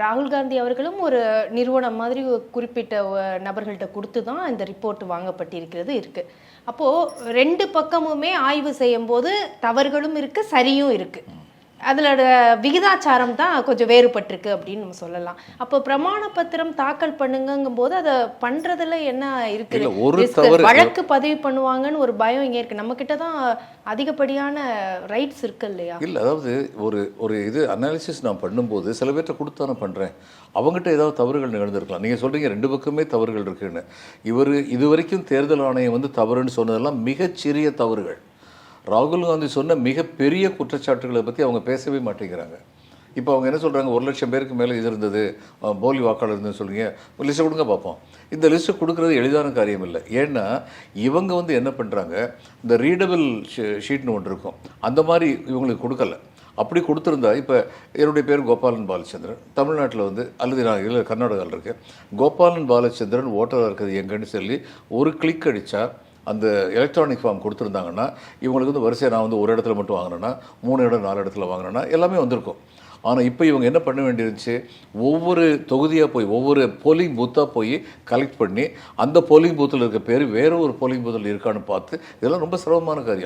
ராகுல் காந்தி அவர்களும் ஒரு நிறுவனம் மாதிரி குறிப்பிட்ட நபர்கள்ட்ட கொடுத்து தான் இந்த ரிப்போர்ட் வாங்கப்பட்டிருக்கிறது இருக்கு. அப்போ ரெண்டு பக்கமுமே ஆய்வு செய்யும் போது தவறுகளும் இருக்கு, சரியும் இருக்கு. அதோட விகிதாச்சாரம் தான் கொஞ்சம் வேறுபட்டிருக்கு அப்படின்னு நம்ம சொல்லலாம். அப்போ பிரமாண பத்திரம் தாக்கல் பண்ணுங்கும் போது அதை பண்றதுல என்ன இருக்கு? வழக்கு பதிவு பண்ணுவாங்கன்னு ஒரு பயம் இங்க இருக்கு. நம்ம கிட்ட தான் அதிகப்படியான ரைட்ஸ் இருக்கு இல்லையா? இல்லை, அதாவது ஒரு இது அனாலிசிஸ் நான் பண்ணும்போது சில பேர்கிட்ட கொடுத்து நான் பண்ணுறேன், அவங்ககிட்ட ஏதாவது தவறுகள் நிகழ்ந்திருக்கலாம். நீங்கள் சொல்கிறீங்க ரெண்டு பக்கமே தவறுகள் இருக்குன்னு. இது வரைக்கும் தேர்தல் ஆணையம் வந்து தவறுன்னு சொன்னதெல்லாம் மிகச்சிறிய தவறுகள். ராகுல் காந்தி சொன்ன மிகப்பெரிய குற்றச்சாட்டுகளை பற்றி அவங்க பேசவே மாட்டேங்கிறாங்க. இப்போ அவங்க என்ன சொல்கிறாங்க, 1,00,000 பேருக்கு மேலே இது இருந்தது, போலி வாக்காளர் இருந்ததுன்னு சொல்கிறீங்க, ஒரு லிஸ்ட்டை கொடுங்க பார்ப்போம். இந்த லிஸ்ட்டை கொடுக்குறது எளிதான காரியம் இல்லை. ஏன்னா இவங்க வந்து என்ன பண்ணுறாங்க, இந்த ரீடபிள் ஷீட்னு ஒன்று இருக்கும், அந்த மாதிரி இவங்களுக்கு கொடுக்கல. அப்படி கொடுத்துருந்தா, இப்போ என்னுடைய பேர் கோபாலன் பாலச்சந்திரன், தமிழ்நாட்டில் வந்து அல்லது நான் இல்லை கர்நாடகாவில் இருக்கேன், கோபாலன் பாலச்சந்திரன் ஓட்டராக இருக்கிறது எங்கன்னு சொல்லி ஒரு கிளிக் அடித்தா அந்த எலக்ட்ரானிக் ஃபார்ம் கொடுத்துருந்தாங்கன்னா இவங்களுக்கு வந்து வரிசையாக நான் வந்து ஒரு இடத்துல மட்டும் வாங்கினேன்னா 3 இடம் 4 இடத்துல வாங்கினேன்னா எல்லாமே வந்திருக்கும். ஆனால் இப்போ இவங்க என்ன பண்ண வேண்டியிருந்துச்சு, ஒவ்வொரு தொகுதியாக போய் ஒவ்வொரு போலிங் பூத்தாக போய் கலெக்ட் பண்ணி அந்த போலிங் பூத்தில் இருக்க பேர் வேறு ஒரு போலிங் பூத்தில் இருக்கான்னு பார்த்து, இதெல்லாம் ரொம்ப சிரமமான காரியம்.